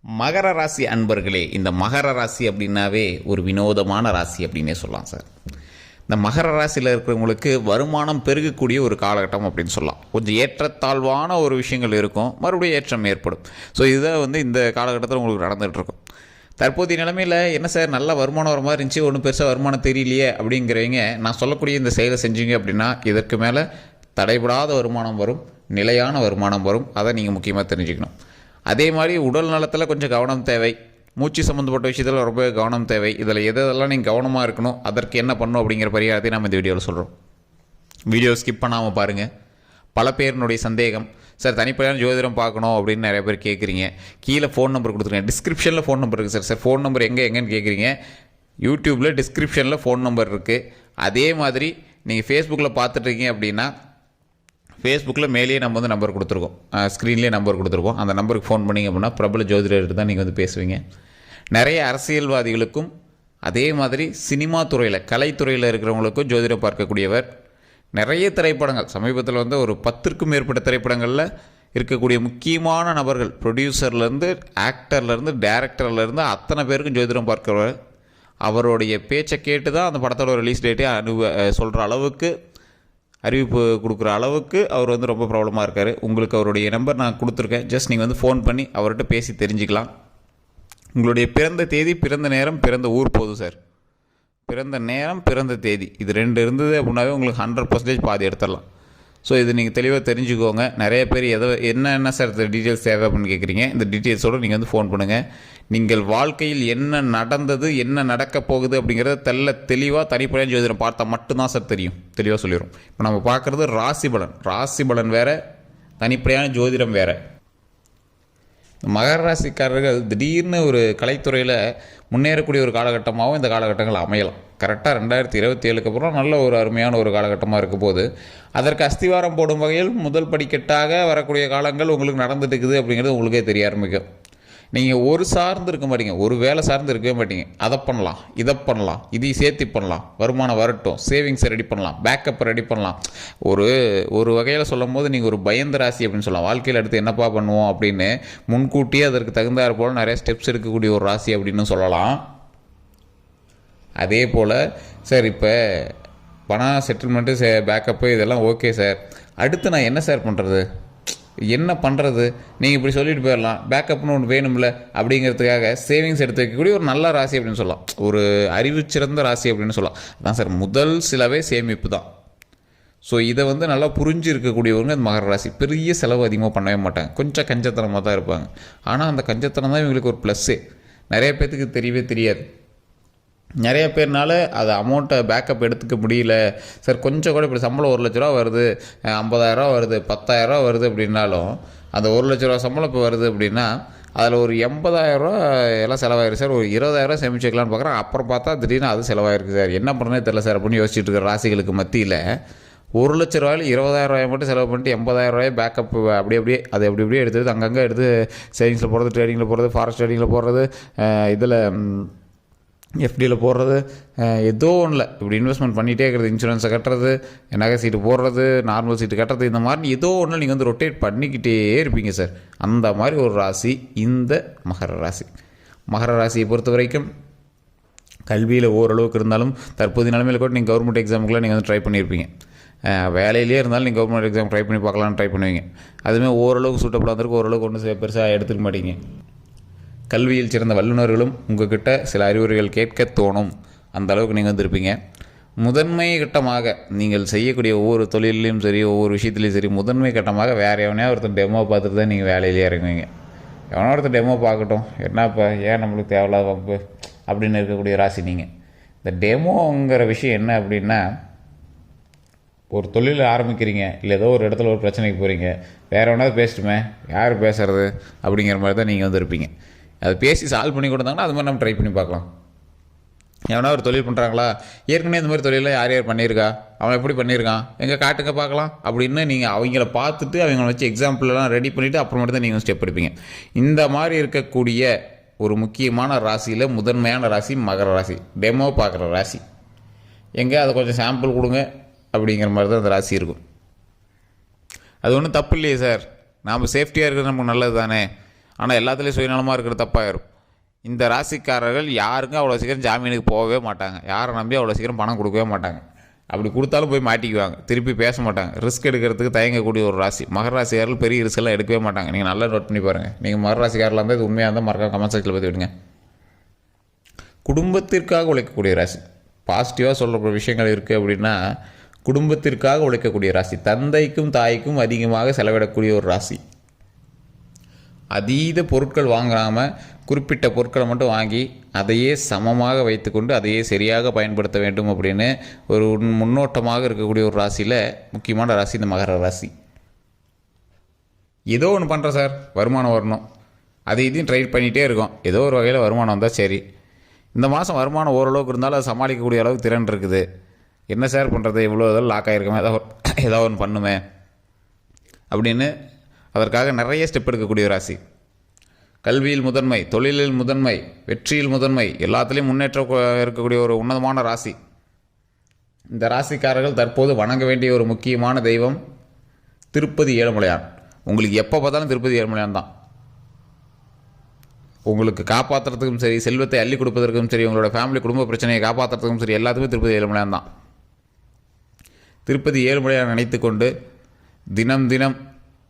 மகர ராசி அன்பர்களே, இந்த மகர ராசி அப்படின்னாவே ஒரு வினோதமான ராசி அப்படின்னே சொல்லலாம் சார். இந்த மகர ராசியில் இருக்கிறவங்களுக்கு வருமானம் பெருகக்கூடிய ஒரு காலகட்டம் அப்படின்னு சொல்லலாம். கொஞ்சம் ஏற்றத்தாழ்வான ஒரு விஷயங்கள் இருக்கும், மறுபடியும் ஏற்றம் ஏற்படும். ஸோ இதுதான் இந்த காலகட்டத்தில் உங்களுக்கு நடந்துகிட்ருக்கும். தற்போதைய நிலைமையில் என்ன சார், நல்ல வருமானம் வர மாதிரி இருந்துச்சு, ஒன்றும் பெருசாக வருமானம் தெரியலையே அப்படிங்கிறவங்க நான் சொல்லக்கூடிய இந்த செயலை செஞ்சீங்க அப்படின்னா இதற்கு மேலே தடைபடாத வருமானம் வரும், நிலையான வருமானம் வரும். அதை நீங்கள் முக்கியமாக தெரிஞ்சுக்கணும். அதே மாதிரி உடல் நலத்தில் கொஞ்சம் கவனம் தேவை. மூச்சு சம்மந்தப்பட்ட விஷயத்தில் ரொம்ப கவனம் தேவை. இதில் எதெல்லாம் நீங்கள் கவனமாக இருக்கணும், அதற்கு என்ன பண்ணணும் அப்படிங்கிற பரிகாரத்தை நம்ம இந்த வீடியோவில் சொல்கிறோம். வீடியோ ஸ்கிப் பண்ணாமல் பாருங்கள். பல பேருனுடைய சந்தேகம், சார் தனிப்படையான ஜோதிடம் பார்க்கணும் அப்படின்னு நிறைய பேர் கேட்குறீங்க. கீழே ஃபோன் நம்பர் கொடுத்துருங்க, டிஸ்கிரிப்ஷனில் ஃபோன் நம்பர் இருக்குது சார். ஃபோன் நம்பர் எங்கேன்னு கேட்குறீங்க. யூடியூப்பில் டிஸ்கிரிப்ஷனில் ஃபோன் நம்பர் இருக்குது. அதே மாதிரி நீங்கள் ஃபேஸ்புக்கில் பார்த்துட்ருக்கீங்க அப்படின்னா ஃபேஸ்புக்கில் மேலேயே நம்ம நம்பர் கொடுத்துருக்கோம், ஸ்க்ரீன்லேயே நம்பர் கொடுத்துருக்கோம். அந்த நம்பருக்கு ஃபோன் பண்ணிங்க அப்படின்னா பிரபல ஜோதிடர்கிட்ட தான் நீங்கள் பேசுவீங்க. நிறைய அரசியல்வாதிகளுக்கும் அதே மாதிரி சினிமா துறையில் கலைத்துறையில் இருக்கிறவங்களுக்கும் ஜோதிடம் பார்க்கக்கூடியவர். நிறைய திரைப்படங்கள் சமீபத்தில் ஒரு 10க்கும் மேற்பட்ட திரைப்படங்களில் இருக்கக்கூடிய முக்கியமான நபர்கள், ப்ரொடியூசர்லேருந்து ஆக்டர்லேருந்து டைரக்டர்லேருந்து அத்தனை பேருக்கும் ஜோதிடம் பார்க்கிறவர். அவருடைய பேச்சை கேட்டு தான் அந்த படத்தோட ரிலீஸ் டேட்டே சொல்கிற அளவுக்கு, அறிவிப்பு கொடுக்குற அளவுக்கு அவர் ரொம்ப ப்ராப்ளமாக இருக்கார். உங்களுக்கு அவருடைய நம்பர் நான் கொடுத்துருக்கேன். ஜஸ்ட் நீங்கள் ஃபோன் பண்ணி அவர்கிட்ட பேசி தெரிஞ்சுக்கலாம். உங்களுடைய பிறந்த தேதி, பிறந்த நேரம், பிறந்த ஊர் போதும் சார். பிறந்த நேரம், பிறந்த தேதி, இது 2 இருந்தது அப்படின்னாவே உங்களுக்கு 100% பாதி எடுத்துடலாம். ஸோ இது நீங்கள் தெளிவாக தெரிஞ்சுக்கோங்க. நிறைய பேர் என்ன சார் டீட்டெயில்ஸ் தேவை அப்படின்னு கேட்குறீங்க. இந்த டீட்டெயில்ஸோடு நீங்கள் ஃபோன் பண்ணுங்கள். நீங்கள் வாழ்க்கையில் என்ன நடந்தது, என்ன நடக்கப் போகுது அப்படிங்கிறத தெளிவாக தனிப்படையான ஜோதிடம் பார்த்தா மட்டும்தான் சார் தெரியும். தெளிவாக சொல்லிடும். இப்போ நம்ம பார்க்குறது ராசி பலன். ராசி பலன் வேறு, தனிப்படையான ஜோதிடம் வேறு. மகர ராசிக்காரர்கள் திடீர்னு ஒரு கலைத்துறையில் முன்னேறக்கூடிய ஒரு காலகட்டமாகவும் இந்த காலகட்டங்கள் அமையலாம். கரெக்டாக 2027க்கு அப்புறம் நல்ல ஒரு அருமையான ஒரு காலகட்டமாக இருக்க போது, அதற்கு அஸ்திவாரம் போடும் வகையில் முதல் படிக்கட்டாக வரக்கூடிய காலங்கள் உங்களுக்கு நடந்துட்டு இருக்குது அப்படிங்கிறது உங்களுக்கே தெரிய ஆரம்பிக்கும். நீங்கள் ஒரு சார்ந்து இருக்க மாட்டீங்க, ஒரு வேலை சார்ந்து இருக்கவே மாட்டீங்க. அதை பண்ணலாம், இதை பண்ணலாம், இதையும் சேர்த்து பண்ணலாம், வருமானம் வரட்டும், சேவிங்ஸை ரெடி பண்ணலாம், பேக்கப் ரெடி பண்ணலாம். ஒரு வகையில் சொல்லும் போது நீங்கள் ஒரு பயந்த ராசி அப்படின்னு சொல்லலாம். வாழ்க்கையில் அடுத்து என்னப்பா பண்ணுவோம் அப்படின்னு முன்கூட்டியே அதற்கு தகுந்தாற் போல் நிறைய ஸ்டெப்ஸ் எடுக்கக்கூடிய ஒரு ராசி அப்படின்னு சொல்லலாம். அதே போல் சார் இப்போ பணம் செட்டில்மெண்ட்டு, பேக்கப்பு இதெல்லாம் ஓகே சார், அடுத்து நான் என்ன சார் பண்ணுறது, என்ன பண்ணுறது, நீங்கள் இப்படி சொல்லிட்டு போயிடலாம். பேக்கப்னு ஒன்று வேணும்ல அப்படிங்கிறதுக்காக சேவிங்ஸ் எடுத்து வைக்கக்கூடிய ஒரு நல்ல ராசி அப்படின்னு சொல்லலாம். ஒரு அறிவு சிறந்த ராசி அப்படின்னு சொல்லலாம். அதான் சார், முதல் சிலவே சேமிப்பு தான். ஸோ இதை நல்லா புரிஞ்சு இருக்கக்கூடியவங்க இந்த மகர ராசி. பெரிய செலவு அதிகமாக பண்ணவே மாட்டாங்க, கொஞ்சம் கஞ்சத்தனமாக தான் இருப்பாங்க. ஆனால் அந்த கஞ்சத்தனம் தான் இவங்களுக்கு ஒரு ப்ளஸ்ஸு. நிறைய பேர்த்துக்கு தெரியவே தெரியாது. நிறைய பேர்னால அது அமௌண்ட்டை பேக்கப் எடுத்துக்க முடியல சார். கொஞ்சம் கூட இப்படி சம்பளம் 1 லட்ச ரூபா வருது, 50,000 வருது, 10,000 வருது அப்படின்னாலும் அந்த 1 லட்ச ரூபா சம்பளம் இப்போ வருது அப்படின்னா அதில் ஒரு 80,000 எல்லாம் செலவாயிருக்கு சார். ஒரு 20,000 சேமிச்சு வைக்கலான்னு பார்க்குறேன். அப்புறம் பார்த்தா திடீர்னு அது செலவாயிருக்கு சார். என்ன பண்ணுறதே தெரியல சார் அப்படின்னு யோசிச்சுட்டு இருக்கிற ராசிகளுக்கு மத்தியில் 1 லட்ச ரூபாயில் 20,000 மட்டும் செலவு பண்ணிட்டு 80,000 பேக்கப் அப்படியே எடுத்து அங்கங்கே எடுத்து சேவிங்ஸில் போடுறது, ட்ரேடிங்கில் போடுறது, ஃபாரஸ்ட் ட்ரேடிங்கில் போடுறது, இதில் எஃப்டியில் போடுறது, ஏதோ ஒன்றில் இப்படி இன்வெஸ்ட்மெண்ட் பண்ணிகிட்டே இருக்கிறது, இன்சூரன்ஸை கட்டுறது, நகை சீட்டு போடுறது, நார்மல் சீட்டு கட்டுறது, இந்த மாதிரி ஏதோ ஒன்று நீங்கள் ரொட்டேட் பண்ணிக்கிட்டே இருப்பீங்க சார். அந்த மாதிரி ஒரு ராசி இந்த மகர ராசி. மகர ராசியை பொறுத்த வரைக்கும் கல்வியில் ஓரளவுக்கு இருந்தாலும் தற்போதைய நிலைமையில் கூட நீங்கள் கவர்மெண்ட் எக்ஸாமுக்குலாம் நீங்கள் ட்ரை பண்ணியிருப்பீங்க. வேலையிலே இருந்தாலும் நீங்கள் கவர்மெண்ட் எக்ஸாம் ட்ரை பண்ணி பார்க்கலான்னு ட்ரை பண்ணுவீங்க. அதுவுமே ஓரளவுக்கு சூட்டபுளாக இருந்திருக்கு, ஓரளவுக்கு ஒன்றும் பெருசாக எடுத்துக்க மாட்டீங்க. கல்வியில் சிறந்த வல்லுநர்களும் உங்கள்கிட்ட சில அறிவுரைகள் கேட்க தோணும். அந்த அளவுக்கு நீங்கள் இருப்பீங்க. முதன்மை கட்டமாக நீங்கள் செய்யக்கூடிய ஒவ்வொரு தொழிலையும் சரி, ஒவ்வொரு விஷயத்துலையும் சரி, முதன்மை கட்டமாக வேறு எவனையா ஒருத்தர் டெமோ பார்த்துட்டு தான் நீங்கள் வேலையிலே இறங்குவீங்க. எவனோ ஒருத்தர் டெமோ பார்க்கட்டும், என்னப்பா ஏன் நம்மளுக்கு தேவையில்லாத வம்பு அப்படின்னு இருக்கக்கூடிய ராசி நீங்கள். இந்த டெமோங்கிற விஷயம் என்ன அப்படின்னா, ஒரு தொழில் ஆரம்பிக்கிறீங்க, இல்லை ஏதோ ஒரு இடத்துல ஒரு பிரச்சனைக்கு போகிறீங்க, வேறு எவனாவது பேசட்டுமே, யார் பேசுகிறது அப்படிங்கிற மாதிரி தான் நீங்கள் இருப்பீங்க. அதை பேசி சால்வ் பண்ணி கொடுத்தாங்கன்னா அது மாதிரி நம்ம ட்ரை பண்ணி பார்க்கலாம். எவனா ஒரு தொழில் பண்ணுறாங்களா, ஏற்கனவே இந்த மாதிரி தொழிலில் யார் பண்ணியிருக்கா, அவன் எப்படி பண்ணியிருக்கான், எங்கே காட்டுங்க பார்க்கலாம் அப்படின்னு நீங்கள் அவங்கள பார்த்துட்டு அவங்கள வச்சு எக்ஸாம்பிள்லாம் ரெடி பண்ணிவிட்டு அப்புறமேட்டு தான் நீங்கள் ஸ்டெப் எடுப்பீங்க. இந்த மாதிரி இருக்கக்கூடிய ஒரு முக்கியமான ராசியில் முதன்மையான ராசி மகர ராசி. டெமோ பார்க்குற ராசி. எங்கே அதை கொஞ்சம் சாம்பிள் கொடுங்க அப்படிங்கிற மாதிரி தான் அந்த ராசி இருக்கும். அது ஒன்றும் தப்பு இல்லையே சார், நாம் சேஃப்டியாக இருக்கிறது நமக்கு நல்லது தானே. ஆனால் எல்லாத்துலேயும் சுயநலமாக இருக்கிறது தப்பாயிரும். இந்த ராசிக்காரர்கள் யாருக்கும் அவ்வளோ சீக்கிரம் ஜாமீனுக்கு போகவே மாட்டாங்க. யாரை நம்பி அவ்வளோ சீக்கிரம் பணம் கொடுக்கவே மாட்டாங்க. அப்படி கொடுத்தாலும் போய் மாட்டிக்குவாங்க, திருப்பி பேச மாட்டாங்க. ரிஸ்க் எடுக்கிறதுக்கு தயங்கக்கூடிய ஒரு ராசி மகர ராசிக்காரர்கள். பெரிய ரிஸ்க்கெல்லாம் எடுக்கவே மாட்டாங்க. நீங்கள் நல்லா நோட் பண்ணி பாருங்கள். நீங்கள் மகர ராசிக்காரர்கள் இருந்தால் இது உண்மையாக இருந்தால் மறக்காம கமெண்ட் செக்ஷனில் பற்றி விடுங்க. குடும்பத்திற்காக உழைக்கக்கூடிய ராசி. பாசிட்டிவாக சொல்கிற விஷயங்கள் இருக்குது அப்படின்னா குடும்பத்திற்காக உழைக்கக்கூடிய ராசி. தந்தைக்கும் தாய்க்கும் அதிகமாக செலவிடக்கூடிய ஒரு ராசி. அதீத பொருட்கள் வாங்காமல் குறிப்பிட்ட பொருட்களை மட்டும் வாங்கி அதையே சமமாக வைத்துக்கொண்டு அதையே சரியாக பயன்படுத்த வேண்டும் அப்படின்னு ஒரு முன்னோட்டமாக இருக்கக்கூடிய ஒரு ராசியில் முக்கியமான ராசி இந்த மகர ராசி. ஏதோ ஒன்று பண்ணுறேன் சார், வருமானம் வரணும், அதை இதையும் ட்ரை பண்ணிகிட்டே இருக்கோம். ஏதோ ஒரு வகையில் வருமானம் வந்தால் சரி. இந்த மாதம் வருமானம் ஓரளவுக்கு இருந்தாலும் அதை சமாளிக்கக்கூடிய அளவுக்கு திறன் இருக்குது. என்ன சார் பண்ணுறது, இவ்வளோ இதெல்லாம் லாக் ஆகிருக்கமே, ஏதோ ஒன்று பண்ணுமே அப்படின்னு அதற்காக நிறைய ஸ்டெப் எடுக்கக்கூடிய ராசி. கல்வியில் முதன்மை, தொழிலில் முதன்மை, வெற்றியில் முதன்மை, எல்லாத்துலேயும் முன்னேற்றம் இருக்கக்கூடிய ஒரு உன்னதமான ராசி. இந்த ராசிக்காரர்கள் தற்போது வணங்க வேண்டிய ஒரு முக்கியமான தெய்வம் திருப்பதி ஏழுமலையான். உங்களுக்கு எப்போ பார்த்தாலும் திருப்பதி ஏழுமலையான் தான். உங்களுக்கு காப்பாற்றுறதுக்கும் சரி, செல்வத்தை அள்ளி கொடுப்பதற்கும் சரி, உங்களோட ஃபேமிலி குடும்ப பிரச்சனையை காப்பாற்றுறதுக்கும் சரி, எல்லாத்துக்குமே திருப்பதி ஏழுமலையான் தான். திருப்பதி ஏழுமலையான் நினைத்து கொண்டு தினம் தினம்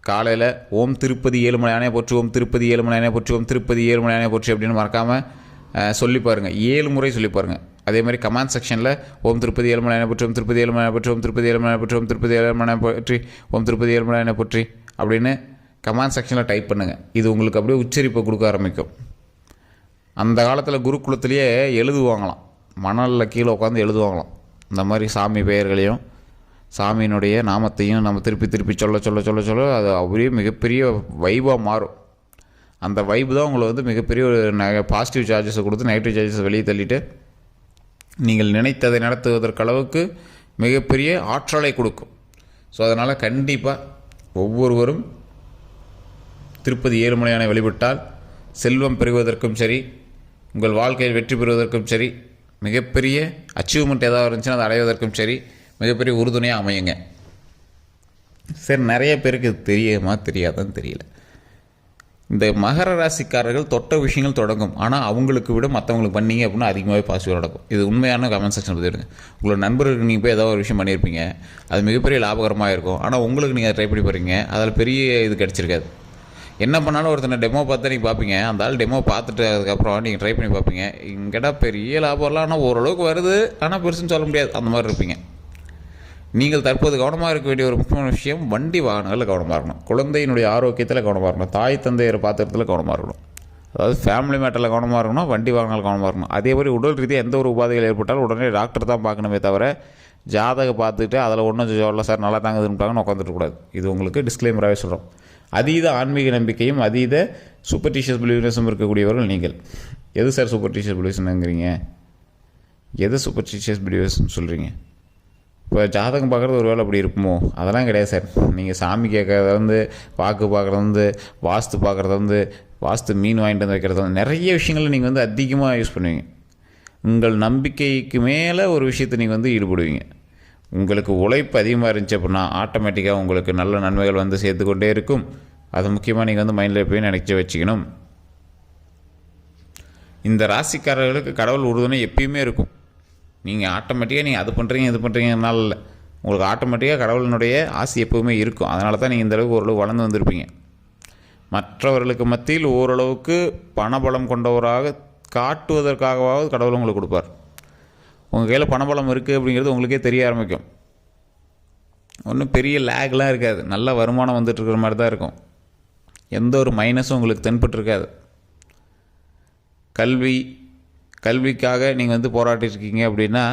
காலையில் ஓம் திருப்பதி ஏழுமலையானே போற்றி, ஓம் திருப்பதி ஏழுமலையானே போற்றி, ஓம் திருப்பதி ஏழுமலையானே போற்றி அப்படின்னு மறக்காமல் சொல்லி பாருங்கள். 7 முறை சொல்லி பாருங்கள். அதே மாதிரி கமெண்ட் செக்ஷனில் ஓம் திருப்பதி ஏழுமலையானே போற்றி, ஓம் திருப்பதி ஏழுமலையானே போற்றி, ஓம் திருப்பதி ஏழுமலையானே போற்றி, ஓம் திருப்பதி ஏழுமலையானே போற்றி, ஓம் திருப்பதி ஏழுமலையானே போற்றி அப்படின்னு கமெண்ட் செக்ஷனில் டைப் பண்ணுங்கள். இது உங்களுக்கு அப்படியே உச்சரிப்பை கொடுக்க ஆரம்பிக்கும். அந்த காலத்தில் குருகுலத்திலேயே எழுதுவாங்களாம், மணலில் கீழே உட்காந்து எழுதுவாங்களாம். இந்த மாதிரி சாமி பெயர்களையும் சாமியினுடைய நாமத்தையும் நம்ம திருப்பி திருப்பி சொல்ல சொல்ல சொல்ல சொல்ல அது அப்படியே மிகப்பெரிய வைபாக மாறும். அந்த வைப்பு தான் உங்களை வந்து மிகப்பெரிய ஒரு பாசிட்டிவ் சார்ஜஸை கொடுத்து நெகட்டிவ் சார்ஜஸை வெளியே தள்ளிட்டு நீங்கள் நினைத்ததை நடத்துவதற்களவுக்கு மிகப்பெரிய ஆற்றலை கொடுக்கும். ஸோ அதனால் கண்டிப்பாக ஒவ்வொருவரும் திருப்பதி ஏழுமலையானை வழிபட்டால் செல்வம் பெறுவதற்கும் சரி, உங்கள் வாழ்க்கையில் வெற்றி பெறுவதற்கும் சரி, மிகப்பெரிய அச்சீவ்மெண்ட் ஏதாவது இருந்துச்சுன்னா அதை அடைவதற்கும் சரி மிகப்பெரிய உறுதுணையாக அமையுங்க. சரி, நிறைய பேருக்கு இது தெரியுமா தெரியாதான்னு தெரியல. இந்த மகர ராசிக்காரர்கள் தொட்ட விஷயங்கள் தொடங்கும், ஆனால் அவங்களுக்கு விட மற்றவங்களுக்கு பண்ணீங்க அப்படின்னா அதிகமாகவே பாசிட்டிவ் நடக்கும். இது உண்மையான கமெண்ட் செக்ஷன் பற்றிடுங்க. உங்களோட நண்பர்களுக்கு நீங்கள் போய் ஏதாவது ஒரு விஷயம் பண்ணியிருப்பீங்க, அது மிகப்பெரிய லாபகரமாக இருக்கும். ஆனால் உங்களுக்கு நீங்கள் ட்ரை பண்ணி போகிறீங்க, அதில் பெரிய இது கிடச்சிருக்காது. என்ன பண்ணாலும் ஒருத்தனை டெமோ பார்த்து நீங்கள் பார்ப்பீங்க, அந்த ஆள் டெமோ பார்த்துட்டு அதுக்கப்புறம் நீங்கள் ட்ரை பண்ணி பார்ப்பீங்க, இங்கேடா பெரிய லாபம்லாம் ஆனால் ஓரளவுக்கு வருது, ஆனால் பெருசுன்னு சொல்ல முடியாது, அந்த மாதிரி இருப்பீங்க. நீங்கள் தற்போது கவனமாக இருக்க வேண்டிய ஒரு முக்கியமான விஷயம் வண்டி வாகனங்களில் கவனமாக இருக்கணும், குழந்தையினுடைய ஆரோக்கியத்தில் கவனமாக இருக்கணும், தாய் தந்தையரை பாத்திரத்தில் கவனமாக இருக்கணும். அதாவது ஃபேமிலி மேட்டரில் கவனமாக இருக்கணும், வண்டி வாகனங்கள் கவனமாக இருக்கணும். அதே மாதிரி உடல் ரீதியாக எந்த ஒரு உபாதைகள் ஏற்பட்டாலும் உடனே டாக்டர் தான் பார்க்கணுமே தவிர ஜாதகம் பார்த்துட்டு அதில் ஒன்றும் சொல்ல சார் நல்லா தாங்குதுன்னுட்டாங்கன்னு உட்காந்துருக்கூடாது. இது உங்களுக்கு டிஸ்க்ளைமராகவே சொல்கிறோம். அதீத ஆன்மீக நம்பிக்கையும் அதீத சூப்பர்டிஷியஸ் பிலீவ்னஸும் இருக்கக்கூடியவர்கள் நீங்கள். எது சார் சூப்பர்டிஷியஸ் பிலீவ்ஸ்னுங்கிறீங்க? எது சூப்பர்டிஷியஸ் பிலீவ்ஸ்ன்னு சொல்கிறீங்க? இப்போ ஜாதகம் பார்க்குறது ஒரு வேளை அப்படி இருக்குமோ? அதெல்லாம் கிடையாது சார். நீங்கள் சாமி கேட்குறத வந்து, வாக்கு பார்க்குறது வந்து, வாஸ்து பார்க்குறது வந்து, வாஸ்து மீன் வாங்கிட்டு வந்து வைக்கிறது வந்து, நிறைய விஷயங்களை நீங்கள் வந்து அதிகமாக யூஸ் பண்ணுவீங்க. உங்கள் நம்பிக்கைக்கு மேலே ஒரு விஷயத்தை நீங்கள் வந்து ஈடுபடுவீங்க. உங்களுக்கு உழைப்பு அதிகமாக இருந்துச்சு அப்படின்னா ஆட்டோமேட்டிக்காக உங்களுக்கு நல்ல நன்மைகள் வந்து சேர்த்துக்கொண்டே இருக்கும். அது முக்கியமாக நீங்கள் வந்து மைண்டில் போய் நினைச்சி வச்சுக்கணும். இந்த ராசிக்காரர்களுக்கு கடவுள் உறுதுணை எப்பயுமே இருக்கும். நீங்கள் ஆட்டோமேட்டிக்காக நீங்கள் அது பண்ணுறீங்க இது பண்ணுறீங்கனால இல்லை, உங்களுக்கு ஆட்டோமேட்டிக்காக கடவுளினுடைய ஆசை எப்போவுமே இருக்கும். அதனால தான் நீங்கள் இந்தளவுக்கு ஓரளவு வளர்ந்து வந்திருப்பீங்க. மற்றவர்களுக்கு மத்தியில் ஓரளவுக்கு பணபலம் கொண்டவராக காட்டுவதற்காகவாவது கடவுள் உங்களுக்கு கொடுப்பார். உங்கள் கையில் பணபலம் இருக்குது அப்படிங்கிறது உங்களுக்கே தெரிய ஆரம்பிக்கும். ஒன்றும் பெரிய லேக்லாம் இருக்காது, நல்ல வருமானம் வந்துட்டுருக்கிற மாதிரி தான் இருக்கும். எந்த ஒரு மைனஸும் உங்களுக்கு தென்பட்டுருக்காது. கல்விக்காக நீங்கள் வந்து போராட்டிருக்கீங்க அப்படின்னா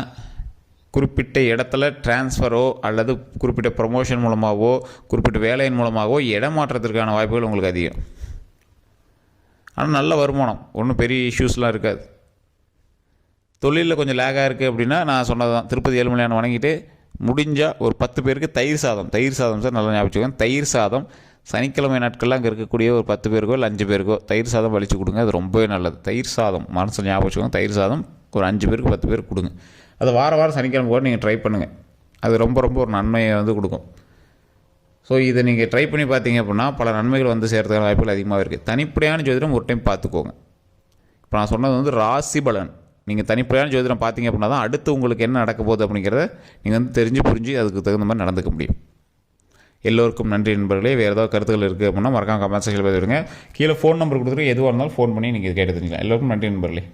குறிப்பிட்ட இடத்துல டிரான்ஸ்ஃபரோ அல்லது குறிப்பிட்ட ப்ரமோஷன் மூலமாகவோ குறிப்பிட்ட வேலையின் மூலமாகவோ இடமாற்றத்திற்கான வாய்ப்புகள் உங்களுக்கு அதிகம். ஆனால் நல்ல வருமானம், ஒன்றும் பெரிய இஷ்யூஸ்லாம் இருக்காது. தொழிலில் கொஞ்சம் லேகாக இருக்குது அப்படின்னா நான் சொன்னது தான், திருப்பதி ஏழுமலையானை வணங்கிட்டு முடிஞ்சால் ஒரு 10 பேருக்கு தயிர் சாதம் சார் நல்லா ஞாபகம். தயிர் சாதம் சனிக்கிழமை நாட்கள்லாம் அங்கே இருக்கக்கூடிய ஒரு 10 பேருக்கோ இல்லை 5 பேருக்கோ தயிர் சாதம் வலிச்சு கொடுங்க. அது ரொம்பவே நல்லது. தயிர் சாதம் மனசில் ஞாபகம் வச்சுக்கோங்க. தயிர் சாதம் ஒரு 5 பேருக்கு 10 பேருக்கு கொடுங்க. அது வாரம் சனிக்கிழமை கூட நீங்கள் ட்ரை பண்ணுங்கள். அது ரொம்ப ரொம்ப ஒரு நன்மையை வந்து கொடுக்கும். ஸோ இதை நீங்கள் ட்ரை பண்ணி பார்த்தீங்க அப்படின்னா பல நன்மைகள் வந்து சேர்றதுக்கான வாய்ப்புகள் அதிகமாக இருக்குது. தனிப்படையான ஜோதிடம் ஒரு டைம் பார்த்துக்கோங்க. இப்போ நான் சொன்னது வந்து ராசி பலன். நீங்கள் தனிப்படையான ஜோதிடம் பார்த்தீங்க அப்படின்னா தான் அடுத்து உங்களுக்கு என்ன நடக்க போகுது அப்படிங்கிறத நீங்கள் வந்து தெரிஞ்சு புரிஞ்சு அதுக்கு தகுந்த மாதிரி நடந்துக்க முடியும். எல்லோருக்கும் நன்றி நண்பர்களே. வேறு ஏதாவது கருத்துக்கள் இருக்குது அப்படின்னா மறக்காம கமெண்ட் செக்ஷனில் பதிவிடுங்க. கீழே ஃபோன் நம்பர் கொடுத்துட்டு எதுவாக இருந்தாலும் ஃபோன் பண்ணி நீங்கள் கேட்டு தெரிஞ்சுக்கலாம். எல்லோருக்கும் நன்றி நண்பர்களே.